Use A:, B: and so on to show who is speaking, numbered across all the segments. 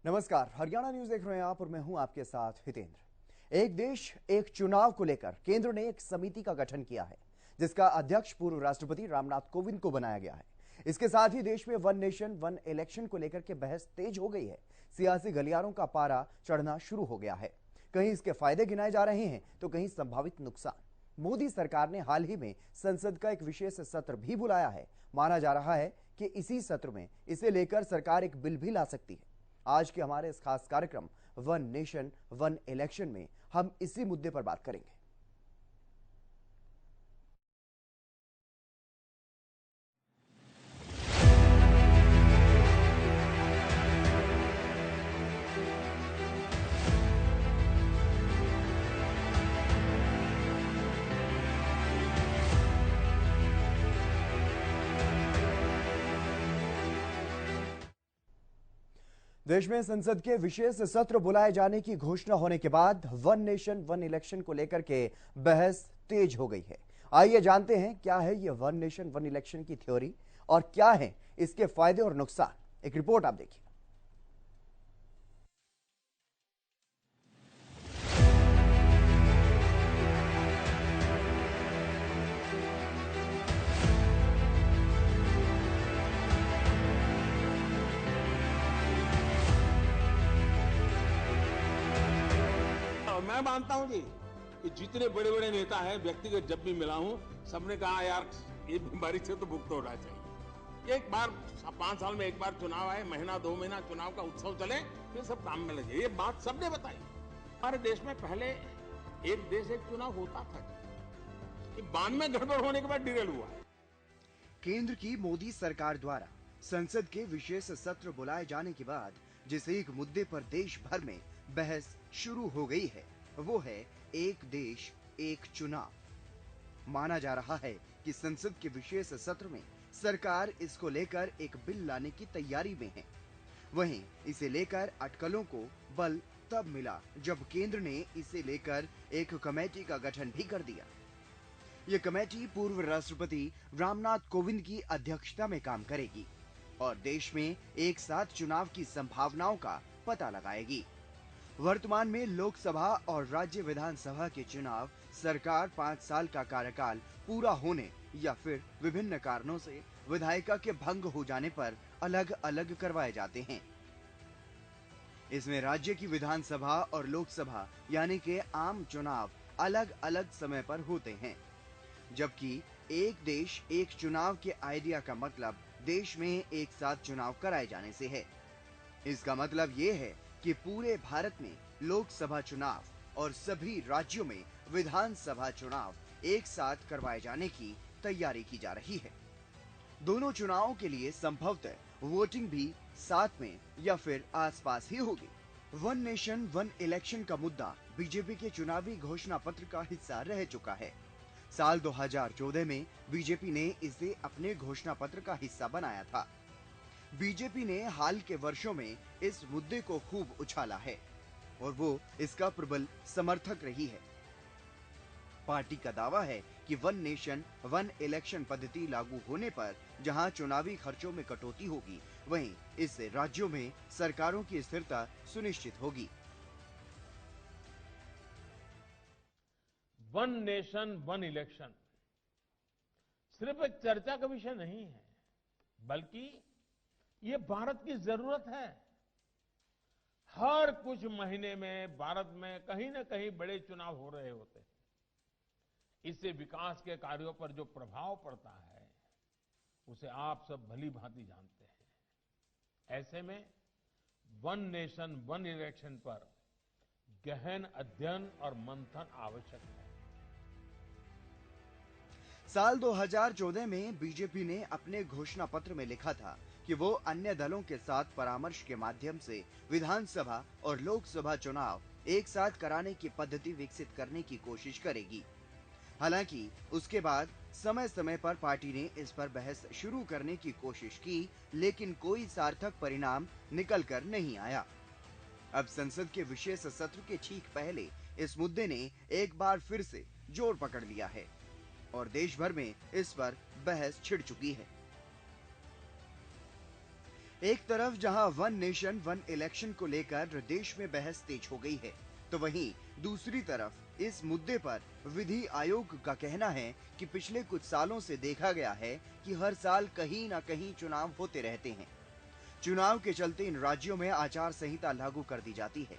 A: नमस्कार, हरियाणा न्यूज देख रहे हैं आप और मैं हूं आपके साथ हितेंद्र। एक देश एक चुनाव को लेकर केंद्र ने एक समिति का गठन किया है, जिसका अध्यक्ष पूर्व राष्ट्रपति रामनाथ कोविंद को बनाया गया है। इसके साथ ही देश में वन नेशन वन इलेक्शन को लेकर के बहस तेज हो गई है। सियासी गलियारों का पारा चढ़ना शुरू हो गया है। कहीं इसके फायदे गिनाए जा रहे हैं तो कहीं संभावित नुकसान। मोदी सरकार ने हाल ही में संसद का एक विशेष सत्र भी बुलाया है। माना जा रहा है कि इसी सत्र में इसे लेकर सरकार एक बिल भी ला सकती है। आज के हमारे इस खास कार्यक्रम वन नेशन वन इलेक्शन में हम इसी मुद्दे पर बात करेंगे। देश में संसद के विशेष सत्र बुलाए जाने की घोषणा होने के बाद वन नेशन वन इलेक्शन को लेकर के बहस तेज हो गई है। आइए जानते हैं क्या है ये वन नेशन वन इलेक्शन की थ्योरी और क्या है इसके फायदे और नुकसान। एक रिपोर्ट आप देखिए।
B: मैं मानता हूं जी कि जितने बड़े बड़े नेता हैं व्यक्तिगत जब भी मिला हूं सबने कहा यार ये बीमारी से तो मुक्त होना चाहिए। एक बार 5 साल में एक बार चुनाव आए, महीना 2 महीना चुनाव का उत्सव चले, फिर सब काम में लगे। ये बात सबने बताई। हमारे देश में पहले एक देश एक चुनाव होता था, ये बाद में गड़बड़ होने के बाद डिरेल हुआ।
A: केंद्र की मोदी सरकार द्वारा संसद के विशेष सत्र बुलाए जाने के बाद जिस एक मुद्दे पर देश भर में बहस शुरू हो गई है वो है एक देश एक चुनाव। माना जा रहा है कि संसद के विशेष सत्र में सरकार इसको लेकर एक बिल लाने की तैयारी में है। वहीं इसे लेकर अटकलों को बल तब मिला जब केंद्र ने इसे लेकर एक कमेटी का गठन भी कर दिया। ये कमेटी पूर्व राष्ट्रपति रामनाथ कोविंद की अध्यक्षता में काम करेगी और देश में एक साथ चुनाव की संभावनाओं का पता लगाएगी। वर्तमान में लोकसभा और राज्य विधानसभा के चुनाव सरकार 5 साल का कार्यकाल पूरा होने या फिर विभिन्न कारणों से विधायिका के भंग हो जाने पर अलग अलग करवाए जाते हैं। इसमें राज्य की विधानसभा और लोकसभा यानी कि आम चुनाव अलग अलग समय पर होते हैं, जबकि एक देश एक चुनाव के आइडिया का मतलब देश में एक साथ चुनाव कराए जाने से है। इसका मतलब ये है कि पूरे भारत में लोकसभा चुनाव और सभी राज्यों में विधानसभा चुनाव एक साथ करवाए जाने की तैयारी की जा रही है। दोनों चुनावों के लिए संभवतः वोटिंग भी साथ में या फिर आसपास ही होगी। वन नेशन वन इलेक्शन का मुद्दा बीजेपी के चुनावी घोषणा पत्र का हिस्सा रह चुका है। साल 2014 में बीजेपी ने इसे अपने घोषणा पत्र का हिस्सा बनाया था। बीजेपी ने हाल के वर्षों में इस मुद्दे को खूब उछाला है और वो इसका प्रबल समर्थक रही है। पार्टी का दावा है कि वन नेशन वन इलेक्शन पद्धति लागू होने पर जहां चुनावी खर्चों में कटौती होगी, वहीं इससे राज्यों में सरकारों की स्थिरता सुनिश्चित होगी।
B: वन नेशन वन इलेक्शन सिर्फ एक चर्चा का विषय नहीं है, बल्कि ये भारत की जरूरत है। हर कुछ महीने में भारत में कहीं न कहीं बड़े चुनाव हो रहे होते हैं। इससे विकास के कार्यों पर जो प्रभाव पड़ता है उसे आप सब भली भांति जानते हैं। ऐसे में वन नेशन वन इलेक्शन पर गहन अध्ययन और मंथन आवश्यक है।
A: साल 2014 में बीजेपी ने अपने घोषणा पत्र में लिखा था कि वो अन्य दलों के साथ परामर्श के माध्यम से विधानसभा और लोकसभा चुनाव एक साथ कराने की पद्धति विकसित करने की कोशिश करेगी। हालांकि उसके बाद समय समय पर पार्टी ने इस पर बहस शुरू करने की कोशिश की, लेकिन कोई सार्थक परिणाम निकल कर नहीं आया। अब संसद के विशेष सत्र के ठीक पहले इस मुद्दे ने एक बार फिर से जोर पकड़ लिया है और देश भर में इस पर बहस छिड़ चुकी है। एक तरफ जहां वन नेशन वन इलेक्शन को लेकर देश में बहस तेज हो गई है, तो वहीं दूसरी तरफ इस मुद्दे पर विधि आयोग का कहना है कि पिछले कुछ सालों से देखा गया है कि हर साल कहीं ना कहीं चुनाव होते रहते हैं। चुनाव के चलते इन राज्यों में आचार संहिता लागू कर दी जाती है,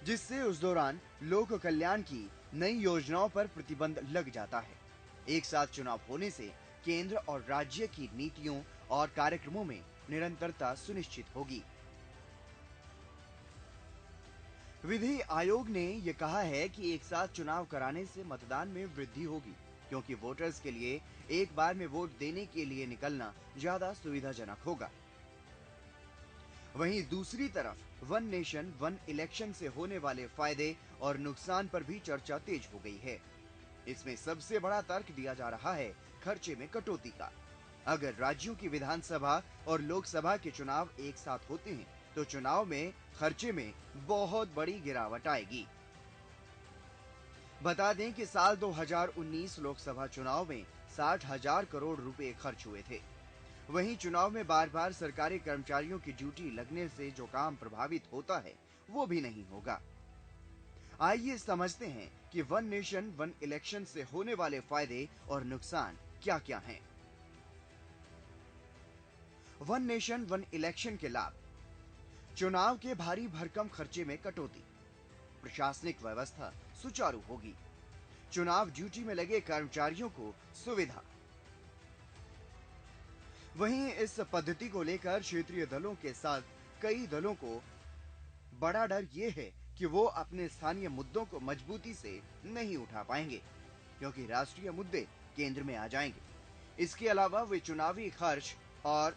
A: जिससे उस दौरान लोक कल्याण की नई योजनाओं पर प्रतिबंध लग जाता है। एक साथ चुनाव होने से केंद्र और राज्य की नीतियों और कार्यक्रमों में निरंतरता सुनिश्चित होगी। विधि आयोग ने यह कहा है कि एक साथ चुनाव कराने से मतदान में वृद्धि होगी, क्योंकि वोटर्स के लिए एक बार में वोट देने के लिए निकलना ज्यादा सुविधाजनक होगा। वहीं दूसरी तरफ वन नेशन वन इलेक्शन से होने वाले फायदे और नुकसान पर भी चर्चा तेज हो गई है। इसमें सबसे बड़ा तर्क दिया जा रहा है खर्चे में कटौती का। अगर राज्यों की विधानसभा और लोकसभा के चुनाव एक साथ होते हैं, तो चुनाव में खर्चे में बहुत बड़ी गिरावट आएगी। बता दें कि साल 2019 लोकसभा चुनाव में 60,000 करोड़ रुपए खर्च हुए थे। वहीं चुनाव में बार बार सरकारी कर्मचारियों की ड्यूटी लगने से जो काम प्रभावित होता है, वो भी नहीं होगा। आइए समझते हैं कि वन नेशन वन इलेक्शन से होने वाले फायदे और नुकसान क्या क्या हैं। वन नेशन वन इलेक्शन के लाभ: चुनाव के भारी भरकम खर्चे में कटौती, प्रशासनिक व्यवस्था सुचारू होगी, चुनाव ड्यूटी में लगे कर्मचारियों को सुविधा। वहीं इस पद्धति को लेकर क्षेत्रीय दलों के साथ कई दलों को बड़ा डर यह है कि वो अपने स्थानीय मुद्दों को मजबूती से नहीं उठा पाएंगे, क्योंकि राष्ट्रीय मुद्दे केंद्र में आ जाएंगे। इसके अलावा वे चुनावी खर्च और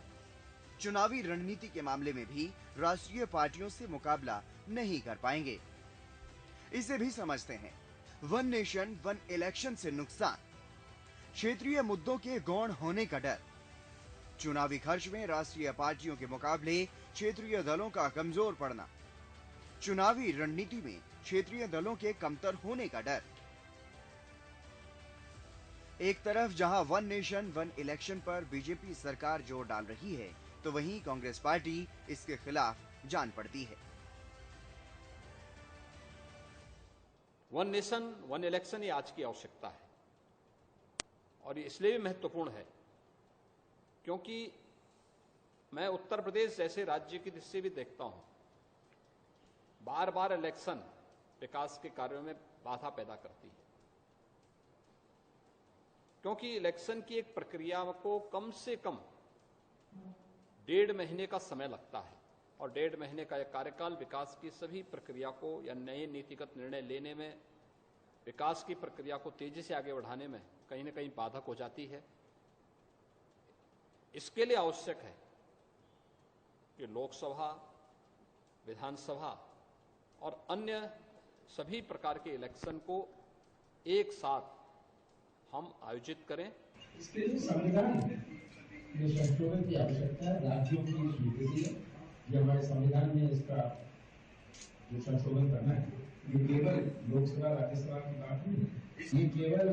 A: चुनावी रणनीति के मामले में भी राष्ट्रीय पार्टियों से मुकाबला नहीं कर पाएंगे। इसे भी समझते हैं। वन नेशन वन इलेक्शन से नुकसान: क्षेत्रीय मुद्दों के गौण होने का डर, चुनावी खर्च में राष्ट्रीय पार्टियों के मुकाबले क्षेत्रीय दलों का कमजोर पड़ना, चुनावी रणनीति में क्षेत्रीय दलों के कमतर होने का डर। एक तरफ जहां वन नेशन वन इलेक्शन पर बीजेपी सरकार जोर डाल रही है, तो वहीं कांग्रेस पार्टी इसके खिलाफ जान पड़ती है।
C: वन नेशन वन इलेक्शन ये आज की आवश्यकता है, और ये इसलिए भी महत्वपूर्ण है क्योंकि मैं उत्तर प्रदेश जैसे राज्य की दृष्टि से भी देखता हूं, बार बार इलेक्शन विकास के कार्यों में बाधा पैदा करती है, क्योंकि इलेक्शन की एक प्रक्रिया को कम से कम 1.5 महीने का समय लगता है, और 1.5 महीने का यह कार्यकाल विकास की सभी प्रक्रिया को या नए नीतिगत निर्णय लेने में, विकास की प्रक्रिया को तेजी से आगे बढ़ाने में कहीं न कहीं बाधक हो जाती है। इसके लिए आवश्यक है कि लोकसभा, विधानसभा और अन्य सभी प्रकार के इलेक्शन को एक साथ हम आयोजित करें।
D: इसके लिए संविधान में संशोधन की आवश्यकता है, राज्यों की स्वीकृति है। ये हमारे संविधान में इसका जो संशोधन करना है, ये केवल लोकसभा राज्यसभा की बात नहीं है, ये केवल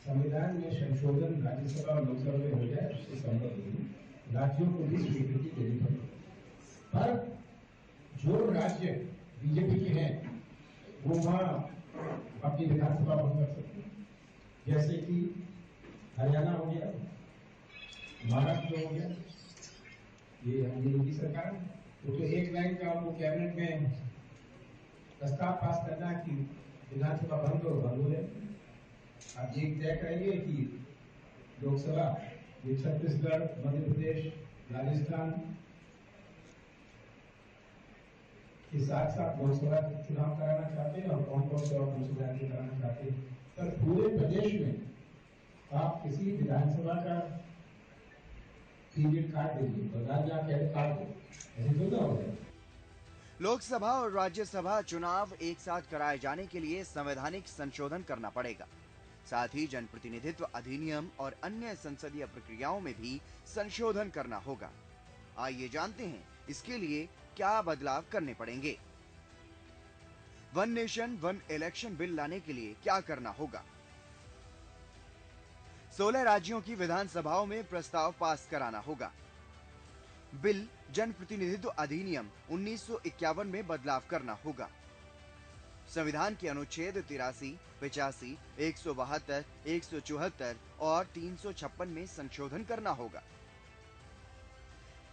D: संविधान में संशोधन राज्यसभा और लोकसभा में हो जाए उससे संभव नहीं, राज्यों को भी स्वीकृति देनी पड़ेगी। पर जो राज्य बीजेपी के हैं वो वहां अपनी विधानसभा बंद कर सकते हैं, जैसे कि हरियाणा हो गया, महाराष्ट्र हो गया, ये हमारी योगी सरकार है। तो एक लाइन का आपको कैबिनेट में प्रस्ताव पास करना है कि विधानसभा बंद हो जाए। आप ये तय करेंगे कि लोकसभा ये छत्तीसगढ़, मध्य प्रदेश, राजस्थान के साथ साथ लोकसभा चुनाव कराना चाहते हैं और कौन कौन से और दूसरे राज्य कराना चाहते हैं, पर पूरे प्रदेश में आप किसी विधानसभा का पीरियड काट दीजिए और राज्य आप पहले काट दो, ऐसे तो ना हो जाए।
A: लोकसभा और राज्यसभा चुनाव एक साथ कराए जाने के लिए संवैधानिक संशोधन करना पड़ेगा। साथ ही जनप्रतिनिधित्व अधिनियम और अन्य संसदीय प्रक्रियाओं में भी संशोधन करना होगा। आइए जानते हैं इसके लिए क्या बदलाव करने पड़ेंगे। One nation one election bill लाने के लिए क्या करना होगा? 16 राज्यों की विधानसभाओं में प्रस्ताव पास कराना होगा। बिल जनप्रतिनिधित्व अधिनियम 1951 में बदलाव करना होगा। संविधान के अनुच्छेद 83, 85, 172, 174 और 356 में संशोधन करना होगा।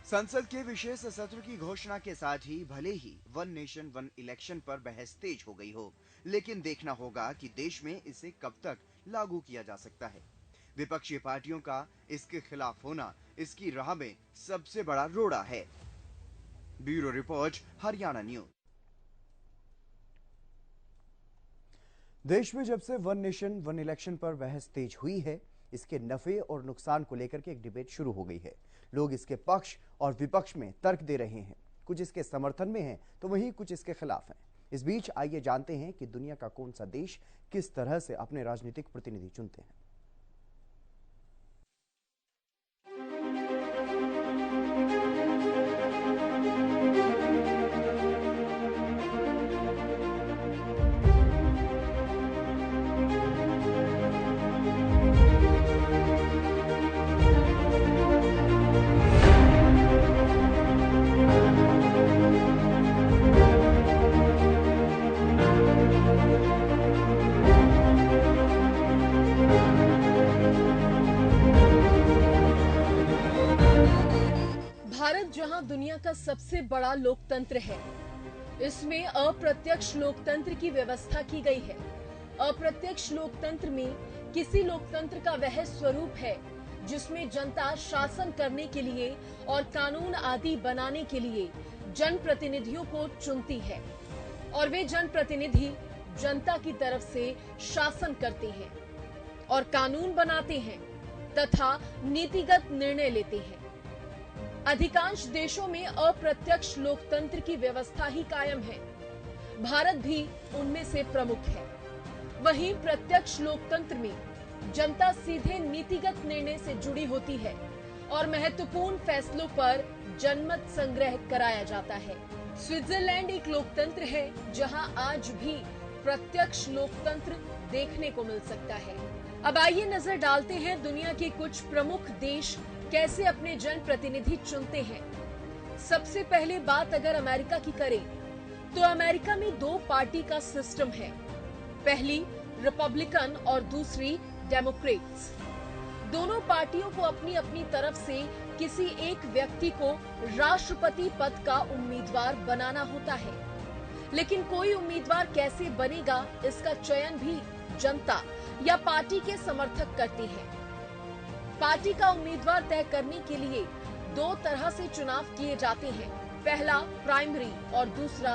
A: संसद के विशेष सत्र की घोषणा के साथ ही भले ही वन नेशन वन इलेक्शन पर बहस तेज हो गई हो, लेकिन देखना होगा कि देश में इसे कब तक लागू किया जा सकता है। विपक्षी पार्टियों का इसके खिलाफ होना इसकी राह में सबसे बड़ा रोड़ा है। Bureau report, Haryana news. देश में जब से वन नेशन वन इलेक्शन पर बहस तेज हुई है, इसके नफे और नुकसान को लेकर के एक डिबेट शुरू हो गई है। लोग इसके पक्ष और विपक्ष में तर्क दे रहे हैं। कुछ इसके समर्थन में हैं तो वहीं कुछ इसके खिलाफ हैं। इस बीच आइए जानते हैं कि दुनिया का कौन सा देश किस तरह से अपने राजनीतिक प्रतिनिधि चुनते हैं।
E: जहां दुनिया का सबसे बड़ा लोकतंत्र है, इसमें अप्रत्यक्ष लोकतंत्र की व्यवस्था की गई है। अप्रत्यक्ष लोकतंत्र में किसी लोकतंत्र का वह स्वरूप है जिसमें जनता शासन करने के लिए और कानून आदि बनाने के लिए जनप्रतिनिधियों को चुनती है और वे जनप्रतिनिधि जनता की तरफ से शासन करते हैं और कानून बनाते हैं तथा नीतिगत निर्णय लेते हैं। अधिकांश देशों में अप्रत्यक्ष लोकतंत्र की व्यवस्था ही कायम है। भारत भी उनमें से प्रमुख है। वहीं प्रत्यक्ष लोकतंत्र में जनता सीधे नीतिगत निर्णय से जुड़ी होती है और महत्वपूर्ण फैसलों पर जनमत संग्रह कराया जाता है। स्विट्जरलैंड एक लोकतंत्र है जहां आज भी प्रत्यक्ष लोकतंत्र देखने को मिल सकता है। अब आइए नजर डालते हैं दुनिया के कुछ प्रमुख देश कैसे अपने जनप्रतिनिधि चुनते हैं। सबसे पहले बात अगर अमेरिका की करें तो अमेरिका में दो पार्टी का सिस्टम है। पहली रिपब्लिकन और दूसरी डेमोक्रेट्स। दोनों पार्टियों को अपनी अपनी तरफ से किसी एक व्यक्ति को राष्ट्रपति पद का उम्मीदवार बनाना होता है, लेकिन कोई उम्मीदवार कैसे बनेगा इसका चयन भी जनता या पार्टी के समर्थक करते हैं। पार्टी का उम्मीदवार तय करने के लिए दो तरह से चुनाव किए जाते हैं। पहला प्राइमरी और दूसरा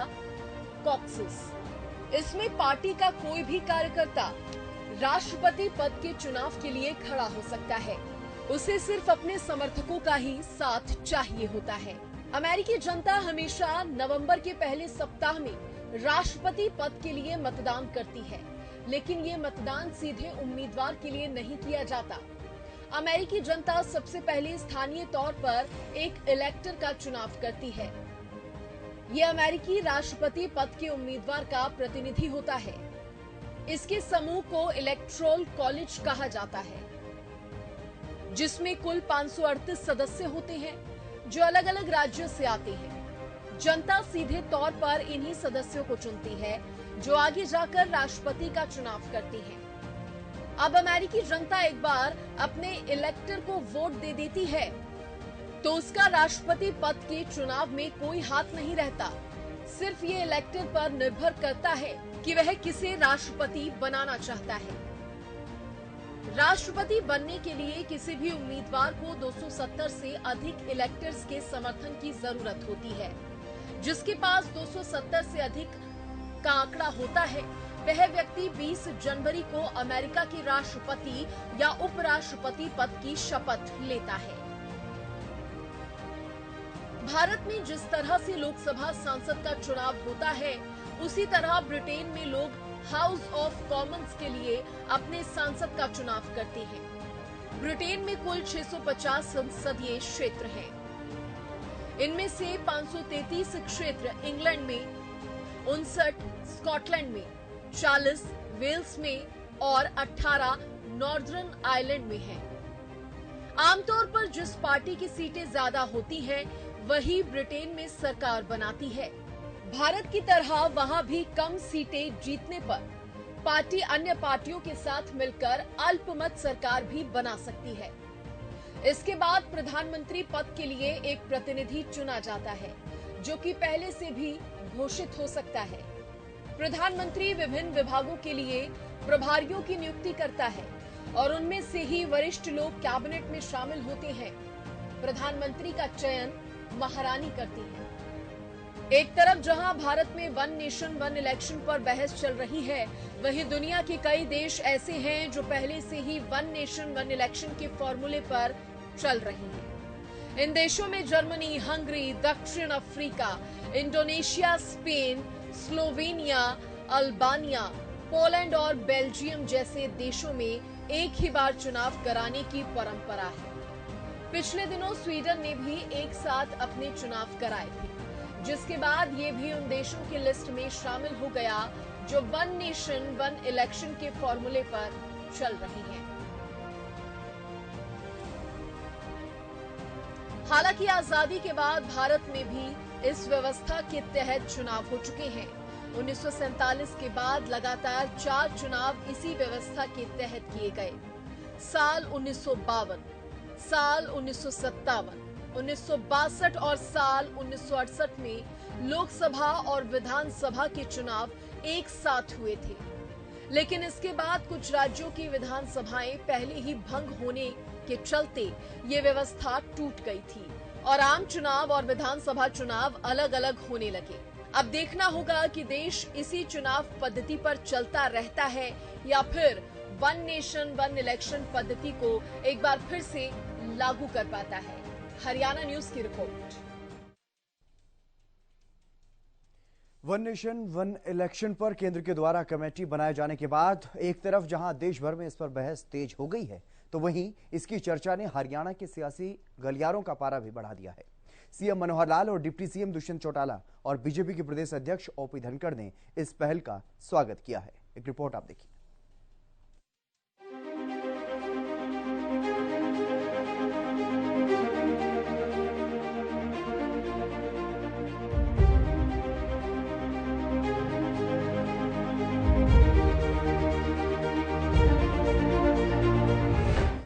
E: कॉकसिस। इसमें पार्टी का कोई भी कार्यकर्ता राष्ट्रपति पद के चुनाव के लिए खड़ा हो सकता है। उसे सिर्फ अपने समर्थकों का ही साथ चाहिए होता है। अमेरिकी जनता हमेशा नवंबर के पहले सप्ताह में राष्ट्रपति पद के लिए मतदान करती है, लेकिन ये मतदान सीधे उम्मीदवार के लिए नहीं किया जाता। अमेरिकी जनता सबसे पहले स्थानीय तौर पर एक इलेक्टर का चुनाव करती है। ये अमेरिकी राष्ट्रपति पद के उम्मीदवार का प्रतिनिधि होता है। इसके समूह को इलेक्टोरल कॉलेज कहा जाता है, जिसमें कुल 538 सदस्य होते हैं जो अलग अलग राज्यों से आते हैं। जनता सीधे तौर पर इन्हीं सदस्यों को चुनती है जो आगे जाकर राष्ट्रपति का चुनाव करती है। अब अमेरिकी जनता एक बार अपने इलेक्टर को वोट दे देती है तो उसका राष्ट्रपति पद के चुनाव में कोई हाथ नहीं रहता। सिर्फ ये इलेक्टर पर निर्भर करता है कि वह किसे राष्ट्रपति बनाना चाहता है। राष्ट्रपति बनने के लिए किसी भी उम्मीदवार को 270 से अधिक इलेक्टर्स के समर्थन की जरूरत होती है। जिसके पास 270 से अधिक का आंकड़ा होता है, वह व्यक्ति 20 जनवरी को अमेरिका के राष्ट्रपति या उपराष्ट्रपति पद की शपथ लेता है। भारत में जिस तरह से लोकसभा सांसद का चुनाव होता है, उसी तरह ब्रिटेन में लोग हाउस ऑफ कॉमन्स के लिए अपने सांसद का चुनाव करते हैं। ब्रिटेन में कुल 650 संसदीय क्षेत्र हैं। इनमें से 533 क्षेत्र इंग्लैंड में, 59 स्कॉटलैंड में, 40 वेल्स में और 18 नॉर्दर्न आयरलैंड में हैं। आमतौर पर जिस पार्टी की सीटें ज्यादा होती हैं, वही ब्रिटेन में सरकार बनाती है। भारत की तरह वहां भी कम सीटें जीतने पर पार्टी अन्य पार्टियों के साथ मिलकर अल्पमत सरकार भी बना सकती है। इसके बाद प्रधानमंत्री पद के लिए एक प्रतिनिधि चुना जाता है, जो कि पहले से भी घोषित हो सकता है। प्रधानमंत्री विभिन्न विभागों के लिए प्रभारियों की नियुक्ति करता है और उनमें से ही वरिष्ठ लोग कैबिनेट में शामिल होते हैं। प्रधानमंत्री का चयन महारानी करती है। एक तरफ जहां भारत में वन नेशन वन इलेक्शन पर बहस चल रही है, वहीं दुनिया के कई देश ऐसे हैं जो पहले से ही वन नेशन वन इलेक्शन के फॉर्मूले पर चल रही हैं। इन देशों में जर्मनी, हंगरी, दक्षिण Africa, Indonesia, Spain, Slovenia, Albania, Poland और बेल्जियम जैसे देशों में एक ही बार चुनाव कराने की परंपरा है। पिछले दिनों स्वीडन ने भी एक साथ अपने चुनाव कराए थे, जिसके बाद ये भी उन देशों की लिस्ट में शामिल हो गया जो वन नेशन वन इलेक्शन के फॉर्मूले पर चल रही हैं। हालांकि आजादी के बाद भारत में भी इस व्यवस्था के तहत चुनाव हो चुके हैं। 1947 के बाद लगातार 4 चुनाव इसी व्यवस्था के तहत किए गए। साल 1952, साल 1957, 1962 और साल 1968 में लोकसभा और विधानसभा के चुनाव एक साथ हुए थे। लेकिन इसके बाद कुछ राज्यों की विधानसभाएं पहले ही भंग होने के चलते ये व्यवस्था टूट गई थी और आम चुनाव और विधानसभा चुनाव अलग अलग होने लगे। अब देखना होगा कि देश इसी चुनाव पद्धति पर चलता रहता है या फिर वन नेशन वन इलेक्शन पद्धति को एक बार फिर से लागू कर पाता है। हरियाणा न्यूज की report.
A: One nation one election पर केंद्र के द्वारा कमेटी बनाए जाने के बाद एक तरफ जहां देश भर में इस पर बहस तेज हो गई है, तो वहीं इसकी चर्चा ने हरियाणा के सियासी गलियारों का पारा भी बढ़ा दिया है। सीएम मनोहर लाल और डिप्टी सीएम दुष्यंत चौटाला और बीजेपी के प्रदेश अध्यक्ष ओपी धनखड़ ने इस पहल का स्वागत किया है। एक रिपोर्ट आप देखिए।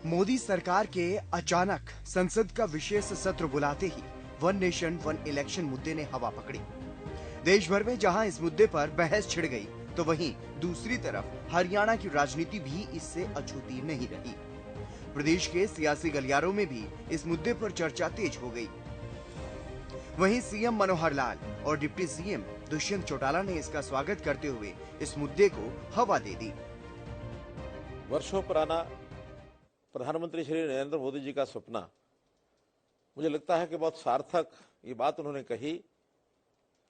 A: मोदी सरकार के अचानक संसद का विशेष सत्र बुलाते ही वन नेशन वन इलेक्शन मुद्दे ने हवा पकड़ी। देश भर में जहां इस मुद्दे पर बहस छिड़ गई, तो वहीं दूसरी तरफ हरियाणा की राजनीति भी इससे अछूती नहीं रही। प्रदेश के सियासी गलियारों में भी इस मुद्दे पर चर्चा तेज हो गई। वहीं सीएम मनोहर लाल और डिप्टी सीएम दुष्यंत चौटाला ने इसका स्वागत करते हुए इस मुद्दे को हवा दे दी।
F: वर्षों पुराना प्रधानमंत्री श्री नरेंद्र मोदी जी का सपना, मुझे लगता है कि बहुत सार्थक ये बात उन्होंने कही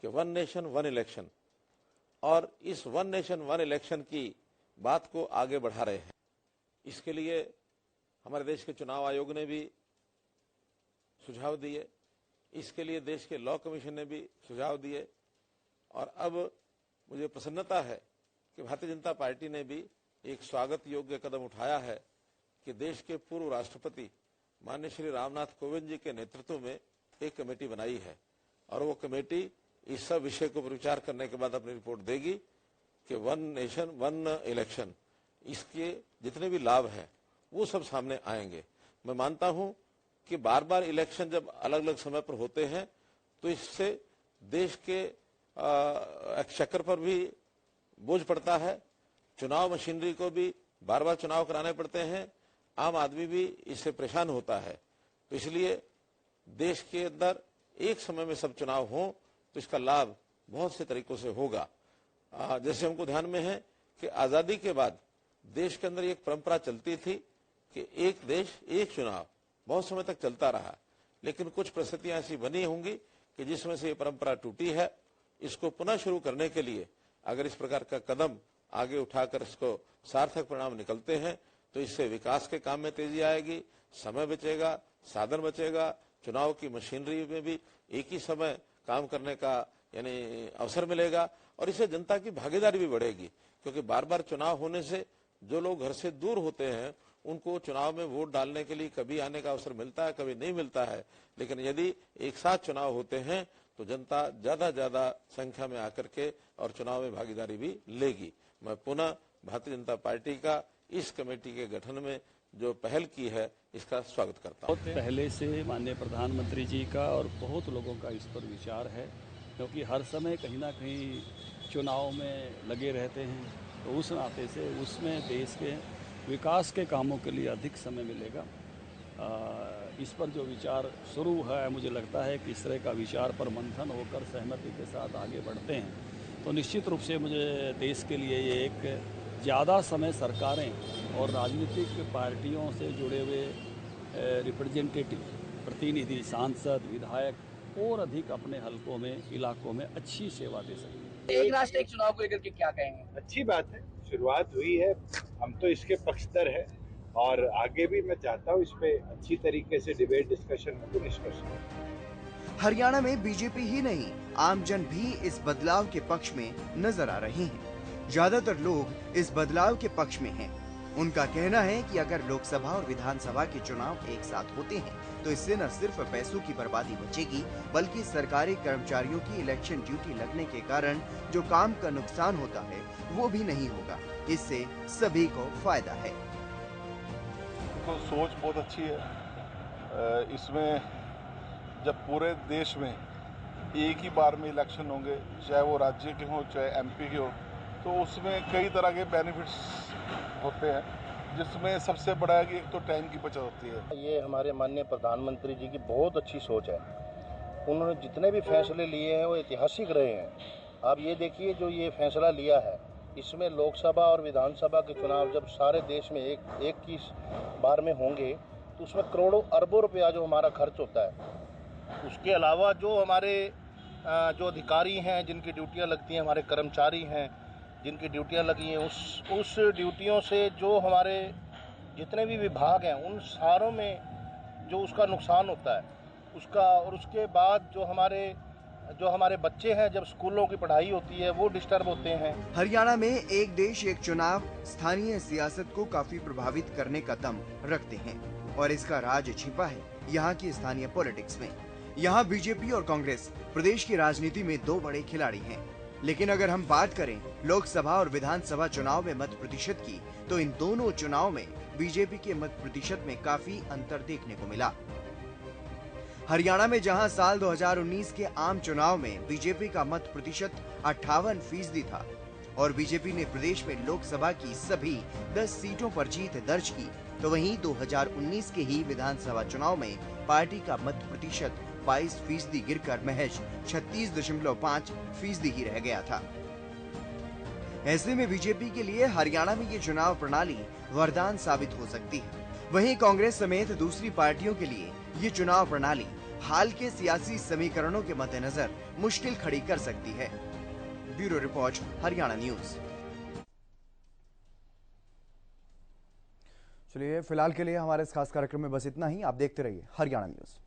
F: कि वन नेशन वन इलेक्शन, और इस वन नेशन वन इलेक्शन की बात को आगे बढ़ा रहे हैं। इसके लिए हमारे देश के चुनाव आयोग ने भी सुझाव दिए, इसके लिए देश के लॉ कमीशन ने भी सुझाव दिए, और अब मुझे प्रसन्नता है कि भारतीय जनता पार्टी ने भी एक स्वागत योग्य कदम उठाया है कि देश के पूर्व राष्ट्रपति माननीय श्री रामनाथ कोविंद जी के नेतृत्व में एक कमेटी बनाई है, और वो कमेटी इस सब विषय को विचार करने के बाद अपनी रिपोर्ट देगी कि वन नेशन वन इलेक्शन, इसके जितने भी लाभ हैं वो सब सामने आएंगे। मैं मानता हूं कि बार बार इलेक्शन जब अलग अलग समय पर होते हैं तो इससे देश के एक्सचेकर पर भी बोझ पड़ता है, चुनाव मशीनरी को भी बार बार चुनाव कराने पड़ते हैं, आम आदमी भी इससे परेशान होता है। तो इसलिए देश के अंदर एक समय में सब चुनाव हो तो इसका लाभ बहुत से तरीकों से होगा। जैसे हमको ध्यान में है कि आजादी के बाद देश के अंदर एक परंपरा चलती थी कि एक देश एक चुनाव बहुत समय तक चलता रहा, लेकिन कुछ परिस्थितियां ऐसी बनी होंगी कि जिसमें से ये परंपरा टूटी है। इसको पुनः शुरू करने के लिए अगर इस प्रकार का कदम आगे उठाकर इसको सार्थक परिणाम निकलते हैं तो इससे विकास के काम में तेजी आएगी, समय बचेगा, साधन बचेगा, चुनाव की मशीनरी में भी एक ही समय काम करने का यानी अवसर मिलेगा, और इससे जनता की भागीदारी भी बढ़ेगी। क्योंकि बार बार चुनाव होने से जो लोग घर से दूर होते हैं उनको चुनाव में वोट डालने के लिए कभी आने का अवसर मिलता है, कभी नहीं मिलता है, लेकिन यदि एक साथ चुनाव होते हैं तो जनता ज्यादा संख्या में आकर के और चुनाव में भागीदारी भी लेगी। मैं पुनः भारतीय जनता पार्टी का इस कमेटी के गठन में जो पहल की है इसका स्वागत करता हूं।
G: बहुत पहले से माननीय प्रधानमंत्री जी का और बहुत लोगों का इस पर विचार है, क्योंकि हर समय कहीं ना कहीं चुनाव में लगे रहते हैं, तो उस नाते से उसमें देश के विकास के कामों के लिए अधिक समय मिलेगा। इस पर जो विचार शुरू है, मुझे लगता है कि इस तरह का विचार पर मंथन होकर सहमति के साथ आगे बढ़ते हैं तो निश्चित रूप से मुझे देश के लिए ये एक ज़्यादा समय सरकारें और राजनीतिक पार्टियों से जुड़े हुए रिप्रेजेंटेटिव, प्रतिनिधि, सांसद, विधायक और अधिक अपने हलकों में, इलाकों में अच्छी सेवा दे सकते हैं।
H: एक राष्ट्र एक चुनाव को लेकर के क्या कहेंगे?
I: अच्छी बात है, शुरुआत हुई है, हम तो इसके पक्षधर हैं और आगे भी मैं चाहता हूँ इस पे अच्छी तरीके से डिबेट, डिस्कशन हो, निष्कर्ष हो।
A: हरियाणा में बीजेपी ही नहीं, आमजन भी इस बदलाव के पक्ष में नजर आ रहे हैं। ज्यादातर लोग इस बदलाव के पक्ष में हैं। उनका कहना है कि अगर लोकसभा और विधानसभा के चुनाव एक साथ होते हैं तो इससे न सिर्फ पैसों की बर्बादी बचेगी, बल्कि सरकारी कर्मचारियों की इलेक्शन ड्यूटी लगने के कारण जो काम का नुकसान होता है वो भी नहीं होगा। इससे सभी को फायदा है।
J: तो सोच बहुत अच्छी है। इसमें जब पूरे देश में एक ही बार में इलेक्शन होंगे, चाहे वो राज्य के हो चाहे एमपी के हो, तो उसमें कई तरह के बेनिफिट्स होते हैं, जिसमें सबसे बड़ा है कि एक तो टाइम की बचत होती है।
K: ये हमारे माननीय प्रधानमंत्री जी की बहुत अच्छी सोच है। उन्होंने जितने भी फैसले लिए हैं वो ऐतिहासिक रहे हैं। आप ये देखिए, जो ये फैसला लिया है, इसमें लोकसभा और विधानसभा के चुनाव जब सारे देश में एक ही बार में होंगे तो उसमें करोड़ों अरबों रुपया जो हमारा खर्च होता है, उसके अलावा जो हमारे जो अधिकारी हैं जिनकी ड्यूटियां लगती हैं, हमारे कर्मचारी हैं जिनकी ड्यूटियां लगी हैं, उस ड्यूटियों से जो हमारे जितने भी विभाग हैं उन सारों में जो उसका नुकसान होता है उसका, और उसके बाद जो हमारे बच्चे हैं, जब स्कूलों की पढ़ाई होती है वो डिस्टर्ब होते हैं।
A: हरियाणा में एक देश एक चुनाव स्थानीय सियासत को काफी प्रभावित करने का दम रखते हैं और इसका राज छिपा है यहाँ की स्थानीय पॉलिटिक्स में। यहाँ बीजेपी और कांग्रेस प्रदेश की राजनीति में दो बड़े खिलाड़ी हैं। लेकिन अगर हम बात करें लोकसभा और विधानसभा चुनाव में मत प्रतिशत की, तो इन दोनों चुनाव में बीजेपी के मत प्रतिशत में काफी अंतर देखने को मिला। हरियाणा में जहां साल 2019 के आम चुनाव में बीजेपी का मत प्रतिशत 58% था और बीजेपी ने प्रदेश में लोकसभा की सभी 10 सीटों पर जीत दर्ज की, तो वहीं 2019 के ही विधानसभा चुनाव में पार्टी का मत प्रतिशत 22% गिरकर महज 36.5% ही रह गया था। ऐसे में बीजेपी के लिए हरियाणा में ये चुनाव प्रणाली वरदान साबित हो सकती है। वहीं कांग्रेस समेत दूसरी पार्टियों के लिए ये चुनाव प्रणाली हाल के सियासी समीकरणों के मद्देनजर मुश्किल खड़ी कर सकती है। Bureau report, Haryana news.
L: चलिए, फिलहाल के लिए हमारे इस खास कार्यक्रम में बस इतना ही। आप देखते रहिए हरियाणा न्यूज।